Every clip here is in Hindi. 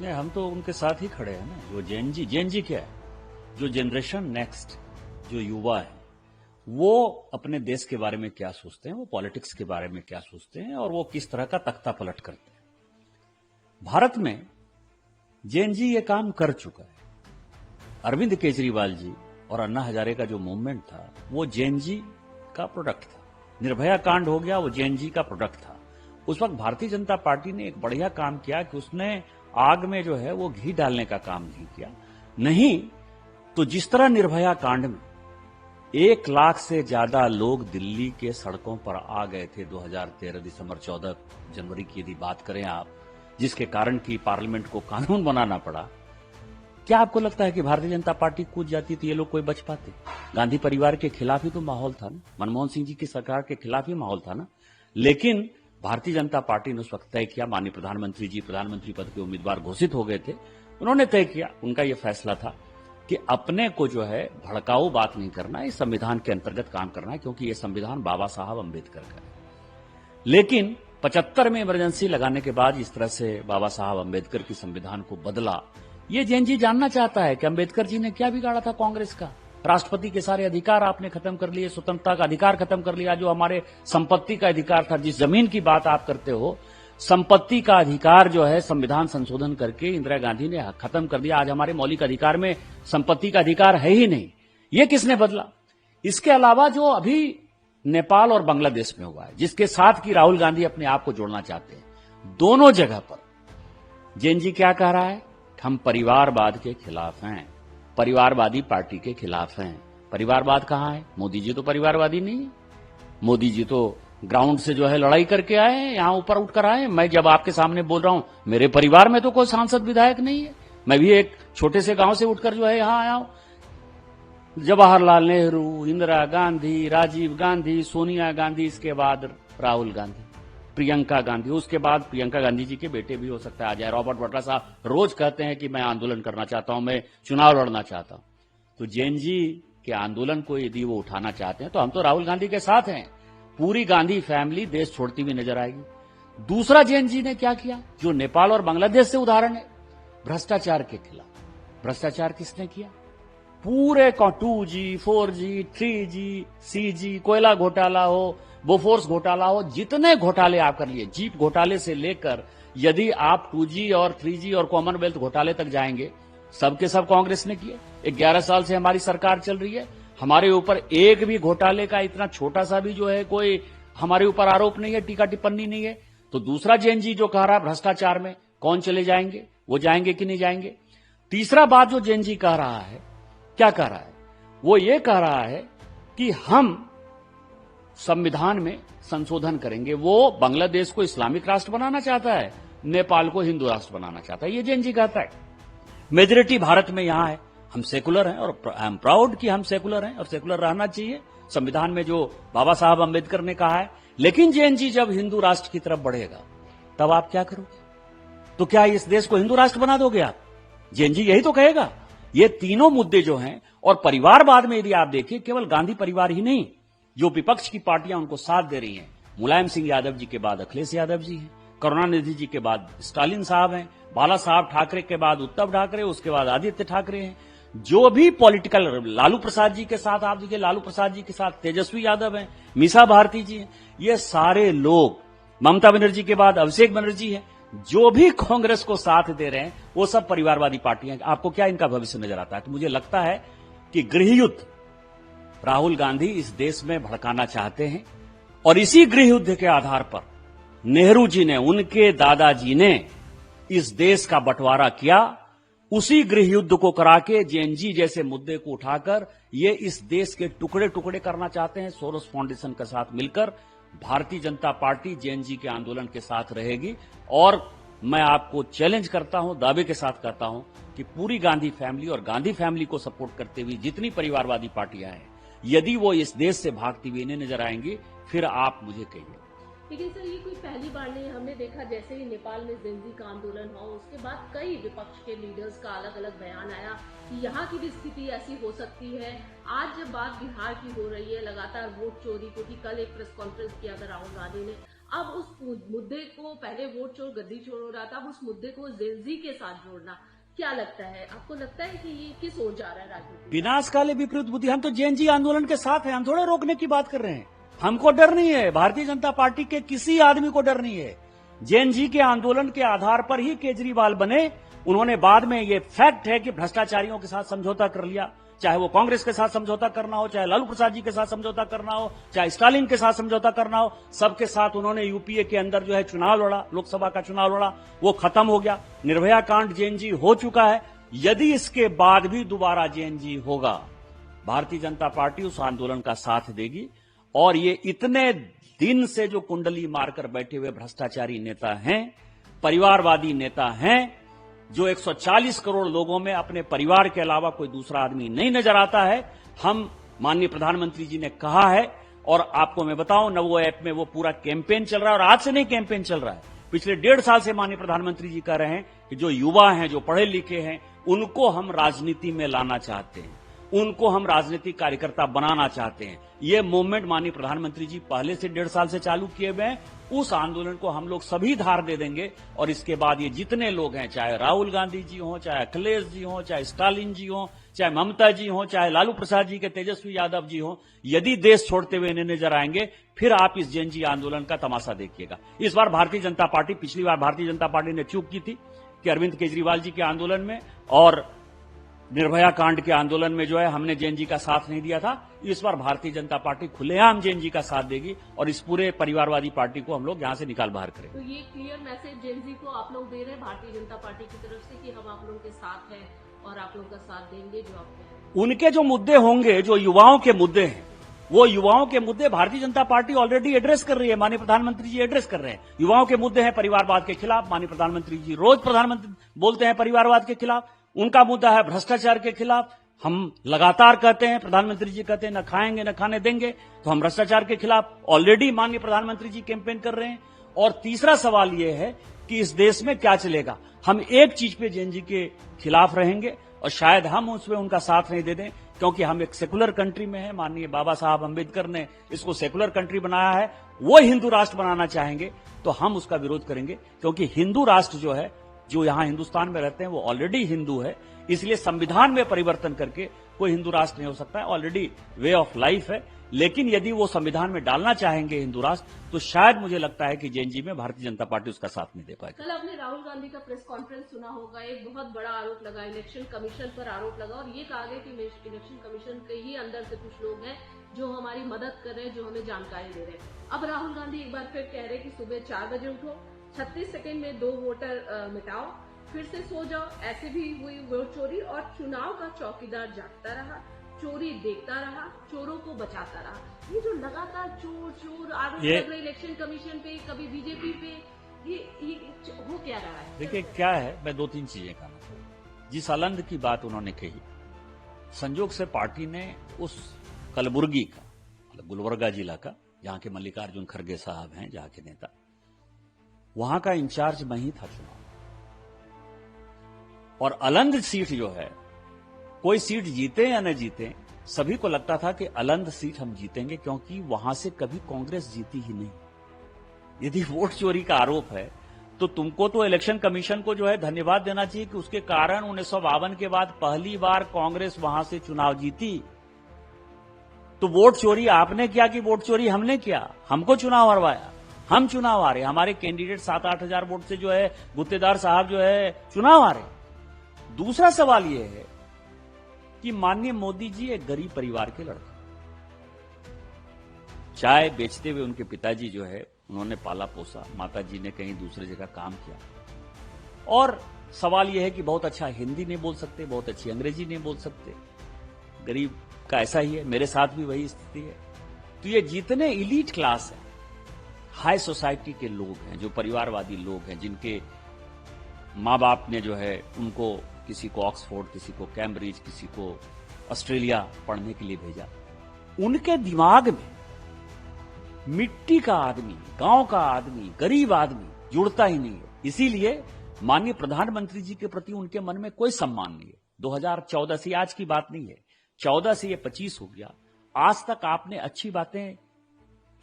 नहीं, हम तो उनके साथ ही खड़े हैं ना। जो जेएनजी क्या है? जो जनरेशन नेक्स्ट, जो युवा है, वो अपने देश के बारे में क्या सोचते हैं, वो पॉलिटिक्स के बारे में क्या सोचते हैं, और वो किस तरह का तख्ता पलट करते हैं। भारत में जेएनजी ये काम कर चुका है। अरविंद केजरीवाल जी और अन्ना हजारे का जो मूवमेंट था, वो जेएनजी का प्रोडक्ट था। निर्भया कांड हो गया, वो जेएनजी का प्रोडक्ट था। उस वक्त भारतीय जनता पार्टी ने एक बढ़िया काम किया कि उसने आग में जो है वो घी डालने का काम नहीं किया। नहीं तो जिस तरह निर्भया कांड में 1 लाख से ज्यादा लोग दिल्ली के सड़कों पर आ गए थे 2013 दिसंबर 14 जनवरी की यदि बात करें आप, जिसके कारण कि पार्लियामेंट को कानून बनाना पड़ा, क्या आपको लगता है कि भारतीय जनता पार्टी कूद जाती तो ये लोग कोई बच पाते? गांधी परिवार के खिलाफ ही तो माहौल था ना, मनमोहन सिंह जी की सरकार के खिलाफ ही माहौल था ना। लेकिन भारतीय जनता पार्टी ने उस वक्त तय किया, माननीय प्रधानमंत्री जी प्रधानमंत्री पद के उम्मीदवार घोषित हो गए थे, उन्होंने तय किया, उनका यह फैसला था कि अपने को जो है भड़काऊ बात नहीं करना, इस संविधान के अंतर्गत काम करना है, क्योंकि यह संविधान बाबा साहब अम्बेडकर का है। लेकिन 75 में इमरजेंसी लगाने के बाद इस तरह से बाबा साहब अम्बेडकर की संविधान को बदला। ये जेएनजी जानना चाहता है कि अम्बेडकर जी ने क्या बिगाड़ा था कांग्रेस का। राष्ट्रपति के सारे अधिकार आपने खत्म कर लिए, स्वतंत्रता का अधिकार खत्म कर लिया, जो हमारे संपत्ति का अधिकार था, जिस जमीन की बात आप करते हो, संपत्ति का अधिकार जो है संविधान संशोधन करके इंदिरा गांधी ने खत्म कर दिया। आज हमारे मौलिक अधिकार में संपत्ति का अधिकार है ही नहीं। ये किसने बदला? इसके अलावा जो अभी नेपाल और बांग्लादेश में हुआ है, जिसके साथ की राहुल गांधी अपने आप को जोड़ना चाहते हैं, दोनों जगह पर जेएनजी क्या कह रहा है? हम परिवारवाद के खिलाफ हैं, परिवारवादी पार्टी के खिलाफ हैं। परिवारवाद कहां है? मोदी जी तो परिवारवादी नहीं है। मोदी जी तो ग्राउंड से जो है लड़ाई करके आए हैं, यहां ऊपर उठकर आए हैं। मैं जब आपके सामने बोल रहा हूं, मेरे परिवार में तो कोई सांसद विधायक नहीं है। मैं भी एक छोटे से गांव से उठकर जो है यहां आया हूं। जवाहरलाल नेहरू, इंदिरा गांधी, राजीव गांधी, सोनिया गांधी, इसके बाद राहुल गांधी, प्रियंका गांधी, उसके बाद प्रियंका गांधी जी के बेटे भी हो सकता है आ जाए। रॉबर्ट वाड्रा साहब रोज कहते हैं कि मैं आंदोलन करना चाहता हूं, मैं चुनाव लड़ना चाहता हूं। तो जेएनजी के आंदोलन को यदि वो उठाना चाहते हैं तो हम तो राहुल गांधी के साथ हैं। पूरी गांधी फैमिली देश छोड़ती हुई नजर आएगी। दूसरा जेएनजी ने क्या किया, जो नेपाल और बांग्लादेश से उदाहरण है, भ्रष्टाचार के खिलाफ। भ्रष्टाचार किसने किया? पूरे 2G, 4G, 3G, CG, कोयला घोटाला हो, बोफोर्स घोटाला हो, जितने घोटाले आप कर लिए, जीप घोटाले से लेकर यदि आप 2G और 3G और कॉमनवेल्थ घोटाले तक जाएंगे, सबके सब कांग्रेस ने किए। 11 साल से हमारी सरकार चल रही है, हमारे ऊपर एक भी घोटाले का इतना छोटा सा भी जो है कोई हमारे ऊपर आरोप नहीं है, टीका टिप्पणी नहीं है। तो दूसरा जेएनजी जो कह रहा है भ्रष्टाचार में कौन चले जाएंगे, वो जाएंगे कि नहीं जाएंगे। तीसरा बात जो जेएनजी कह रहा है, क्या कह रहा है? वो ये कह रहा है कि हम संविधान में संशोधन करेंगे। वो बांग्लादेश को इस्लामिक राष्ट्र बनाना चाहता है, नेपाल को हिंदू राष्ट्र बनाना चाहता है। ये जेएनजी कहता है। मेजोरिटी भारत में यहां है, हम सेकुलर हैं और आई एम प्राउड कि हम सेकुलर हैं और सेकुलर रहना चाहिए, संविधान में जो बाबा साहब अम्बेडकर ने कहा है। लेकिन जेएनजी जब हिंदू राष्ट्र की तरफ बढ़ेगा तब आप क्या करोगे? तो क्या इस देश को हिंदू राष्ट्र बना दोगे आप? जेएनजी यही तो कहेगा। ये तीनों मुद्दे जो हैं, और परिवारवाद में यदि आप देखिए, केवल गांधी परिवार ही नहीं, जो विपक्ष की पार्टियां उनको साथ दे रही हैं, मुलायम सिंह यादव जी के बाद अखिलेश यादव जी हैं, करुणानिधि जी के बाद स्टालिन साहब हैं, बाला साहब ठाकरे के बाद उद्धव ठाकरे, उसके बाद आदित्य ठाकरे हैं। जो भी पॉलिटिकल, लालू प्रसाद जी के साथ आप देखिए, लालू प्रसाद जी के साथ तेजस्वी यादव हैं, मीसा भारती जी हैं, ये सारे लोग, ममता बनर्जी के बाद अभिषेक बनर्जी हैं, जो भी कांग्रेस को साथ दे रहे हैं वो सब परिवारवादी पार्टियां। आपको क्या इनका भविष्य नजर आता है? तो मुझे लगता है कि गृहयुद्ध राहुल गांधी इस देश में भड़काना चाहते हैं, और इसी गृहयुद्ध के आधार पर नेहरू जी ने, उनके दादाजी ने इस देश का बंटवारा किया। उसी गृहयुद्ध को करा के जेएनजी जैसे मुद्दे को उठाकर ये इस देश के टुकड़े टुकड़े करना चाहते हैं। सोरोस फाउंडेशन के साथ मिलकर भारतीय जनता पार्टी जेएनजी के आंदोलन के साथ रहेगी, और मैं आपको चैलेंज करता हूं, दावे के साथ करता हूं कि पूरी गांधी फैमिली और गांधी फैमिली को सपोर्ट करते हुए जितनी परिवारवादी पार्टियां हैं, यदि वो इस देश से भागती हुई इन्हें नजर आएंगी, फिर आप मुझे कहिए। लेकिन सर, ये कोई पहली बार नहीं, हमने देखा जैसे ही नेपाल में जेएनजी का आंदोलन हुआ, उसके बाद कई विपक्ष के लीडर्स का अलग अलग बयान आया कि यहाँ की भी स्थिति ऐसी हो सकती है। आज जब बात बिहार की हो रही है, लगातार वोट चोरी को, कि कल एक प्रेस कॉन्फ्रेंस किया था राहुल गांधी ने, अब उस मुद्दे को, पहले वोट चोर गद्दी चोर हो रहा था, अब उस मुद्दे को जेनजी के साथ जोड़ना, क्या लगता है आपको? लगता है कि ये किस ओर जा रहा है राजनीति? विनाश काले विपरीत बुद्धि। हम तो जेएनजी आंदोलन के साथ हैं, हम थोड़े रोकने की बात कर रहे हैं। हमको डर नहीं है, भारतीय जनता पार्टी के किसी आदमी को डर नहीं है। जेएनजी के आंदोलन के आधार पर ही केजरीवाल बने। उन्होंने बाद में ये फैक्ट है कि भ्रष्टाचारियों के साथ समझौता कर लिया, चाहे वो कांग्रेस के साथ समझौता करना हो, चाहे लालू प्रसाद जी के साथ समझौता करना हो, चाहे स्टालिन के साथ समझौता करना हो, सबके साथ उन्होंने यूपीए के अंदर जो है चुनाव लड़ा, लोकसभा का चुनाव लड़ा, वो खत्म हो गया। निर्भया कांड जेएनजी हो चुका है। यदि इसके बाद भी दोबारा जेएनजी होगा, भारतीय जनता पार्टी उस आंदोलन का साथ देगी। और ये इतने दिन से जो कुंडली मारकर बैठे हुए भ्रष्टाचारी नेता हैं, परिवारवादी नेता हैं, जो 140 करोड़ लोगों में अपने परिवार के अलावा कोई दूसरा आदमी नहीं नजर आता है, हम माननीय प्रधानमंत्री जी ने कहा है। और आपको मैं बताऊं, नवो ऐप में वो पूरा कैंपेन चल रहा है, और आज से नहीं कैंपेन चल रहा है, पिछले 1.5 साल से माननीय प्रधानमंत्री जी कह रहे हैं कि जो युवा हैं, जो पढ़े लिखे हैं, उनको हम राजनीति में लाना चाहते हैं, उनको हम राजनीतिक कार्यकर्ता बनाना चाहते हैं। ये मूवमेंट माननीय प्रधानमंत्री जी पहले से 1.5 साल से चालू किए हुए हैं। उस आंदोलन को हम लोग सभी धार दे देंगे। और इसके बाद ये जितने लोग हैं, चाहे राहुल गांधी जी हों, चाहे अखिलेश जी हों, चाहे स्टालिन जी हों, चाहे ममता जी हों, चाहे लालू प्रसाद जी के तेजस्वी यादव जी हों, यदि देश छोड़ते हुए इन्हें नजर आएंगे, फिर आप इस जेएनजी आंदोलन का तमाशा देखिएगा। इस बार भारतीय जनता पार्टी, पिछली बार भारतीय जनता पार्टी ने चूक की थी कि अरविंद केजरीवाल जी के आंदोलन में और निर्भया कांड के आंदोलन में जो है हमने जेएनजी का साथ नहीं दिया था। इस बार भारतीय जनता पार्टी खुलेआम जेएनजी का साथ देगी और इस पूरे परिवारवादी पार्टी को हम लोग यहां से निकाल बाहर करेंगे। तो ये क्लियर मैसेज जेएनजी को आप लोग दे रहे हैं भारतीय जनता पार्टी की तरफ से कि हम आप लोगों के साथ हैं और आप लोगों का साथ देंगे जो आप कह रहे हैं? उनके जो मुद्दे होंगे, जो युवाओं के मुद्दे हैं, वो युवाओं के मुद्दे Bharatiya Janata party already address कर रही है। माननीय प्रधानमंत्री जी एड्रेस कर रहे हैं। युवाओं के मुद्दे हैं परिवारवाद के खिलाफ, माननीय प्रधानमंत्री जी रोज प्रधानमंत्री बोलते हैं परिवारवाद के खिलाफ। उनका मुद्दा है भ्रष्टाचार के खिलाफ। हम लगातार कहते हैं, प्रधानमंत्री जी कहते हैं न खाएंगे न खाने देंगे, तो हम भ्रष्टाचार के खिलाफ ऑलरेडी माननीय प्रधानमंत्री जी कैंपेन कर रहे हैं। और तीसरा सवाल यह है कि इस देश में क्या चलेगा। हम एक चीज पे जेएनजी के खिलाफ रहेंगे और शायद हम उसमें उनका साथ नहीं दे दें, क्योंकि हम एक सेकुलर कंट्री में हैं। माननीय बाबा साहब अंबेडकर ने इसको सेकुलर कंट्री बनाया है। वो हिंदू राष्ट्र बनाना चाहेंगे तो हम उसका विरोध करेंगे, क्योंकि हिंदू राष्ट्र जो है, जो यहां हिंदुस्तान में रहते हैं, वो ऑलरेडी हिंदू है। इसलिए संविधान में परिवर्तन करके कोई हिंदू राष्ट्र नहीं हो सकता है, ऑलरेडी वे ऑफ लाइफ है। लेकिन यदि वो संविधान में डालना चाहेंगे हिंदू राष्ट्र, तो शायद मुझे लगता है कि जेएनजी में भारतीय जनता पार्टी उसका साथ नहीं दे पाएगी। कल आपने राहुल गांधी का प्रेस कॉन्फ्रेंस सुना होगा। एक बहुत बड़ा आरोप लगा, इलेक्शन कमीशन पर आरोप लगा और ये कहा गया कि इलेक्शन कमीशन के ही अंदर से कुछ लोग हैं जो हमारी मदद कर रहे हैं, जो हमें जानकारी दे रहे हैं। अब राहुल गांधी एक बार फिर कह रहे हैं कि सुबह 4 बजे उठो, 36 सेकेंड में 2 वोटर मिटाओ, फिर से सो जाओ। ऐसे भी हुई वोट चोरी और चुनाव का चौकीदार जागता रहा, चोरी देखता रहा, चोरों को बचाता रहा। ये जो लगातार चोर आरोप लग रहे इलेक्शन कमीशन पे, कभी बीजेपी पे, ये हो क्या रहा है? देखिए क्या है, मैं 2-3 चीजें कहना चाहूंगा। जिस अलंध की बात उन्होंने कही, संजोग से पार्टी ने उस कलबुर्गी का, मतलब गुलबर्गा जिला का, जहां के मल्लिकार्जुन खड़गे साहब हैं, जहां के नेता, वहां का इंचार्ज मैं ही था चुनाव। और अलंध सीट जो है, कोई सीट जीते या न जीते, सभी को लगता था कि अलंध सीट हम जीतेंगे, क्योंकि वहां से कभी कांग्रेस जीती ही नहीं। यदि वोट चोरी का आरोप है तो तुमको तो इलेक्शन कमीशन को जो है धन्यवाद देना चाहिए कि उसके कारण 1952 के बाद पहली बार कांग्रेस वहां से चुनाव जीती। तो वोट चोरी आपने किया कि वोट चोरी हमने किया? हमको चुनाव हरवाया, हम चुनाव हारे, हमारे कैंडिडेट 7-8 हजार वोट से जो है गुत्तेदार साहब जो है चुनाव हारे। दूसरा सवाल यह है कि माननीय मोदी जी एक गरीब परिवार के लड़के, चाय बेचते हुए उनके पिताजी जो है उन्होंने पाला पोसा, माताजी ने कहीं दूसरी जगह काम किया। और सवाल यह है कि बहुत अच्छा हिंदी नहीं बोल सकते, बहुत अच्छी अंग्रेजी नहीं बोल सकते। गरीब का ऐसा ही है, मेरे साथ भी वही स्थिति है। तो ये जितने इलीट क्लास है, हाई सोसाइटी के लोग हैं, जो परिवारवादी लोग हैं, जिनके माँ बाप ने जो है उनको, किसी को ऑक्सफोर्ड, किसी को कैम्ब्रिज, किसी को ऑस्ट्रेलिया पढ़ने के लिए भेजा, उनके दिमाग में मिट्टी का आदमी, गांव का आदमी, गरीब आदमी जुड़ता ही नहीं है। इसीलिए माननीय प्रधानमंत्री जी के प्रति उनके मन में कोई सम्मान नहीं है। 2014 से, आज की बात नहीं है, 14 से ये 25 हो गया, आज तक आपने अच्छी बातें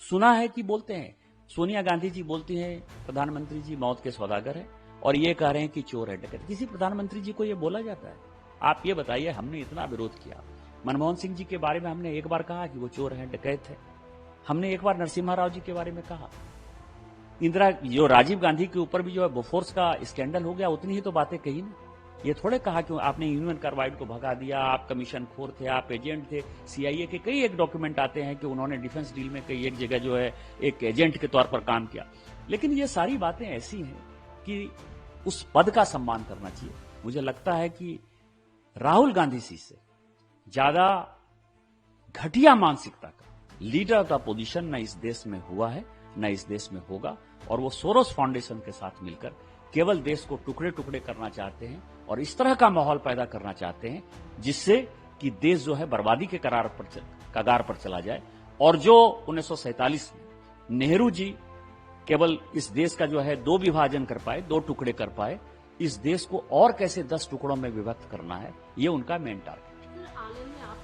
सुना है कि बोलते हैं? सोनिया गांधी जी बोलती हैं प्रधानमंत्री जी मौत के सौदागर है और ये कह रहे हैं कि चोर है डकैत। किसी प्रधानमंत्री जी को ये बोला जाता है? आप ये बताइए, हमने इतना विरोध किया। मनमोहन सिंह जी के बारे में हमने एक बार कहा कि वो चोर है डकैत है। हमने एक बार नरसिम्हा राव जी के बारे में कहा। जो राजीव गांधी के ऊपर भी जो है बोफोर्स का स्कैंडल हो गया, उतनी ही तो बातें कही ना। ये थोड़े कहा कि आपने यूनियन कार्बाइड को भगा दिया, आप कमीशन खोर थे, आप एजेंट थे। सीआईए के कई एक डॉक्यूमेंट आते हैं कि उन्होंने डिफेंस डील में कई एक जगह जो है एक एजेंट के तौर पर काम किया। लेकिन ये सारी बातें ऐसी हैं कि उस पद का सम्मान करना चाहिए। मुझे लगता है कि राहुल गांधी जी से ज्यादा घटिया मानसिकता का लीडर ऑफ द अपोजिशन न इस देश में हुआ है, न इस देश में होगा। और वो सोरोस फाउंडेशन के साथ मिलकर केवल देश को टुकड़े टुकड़े करना चाहते हैं और इस तरह का माहौल पैदा करना चाहते हैं जिससे कि देश जो है बर्बादी के कगार पर चला जाए। और जो 1947 में नेहरू जी केवल इस देश का जो है 2 विभाजन कर पाए, 2 टुकड़े कर पाए, इस देश को और कैसे 10 टुकड़ों में विभक्त करना है, ये उनका मेन टारगेट है। आने में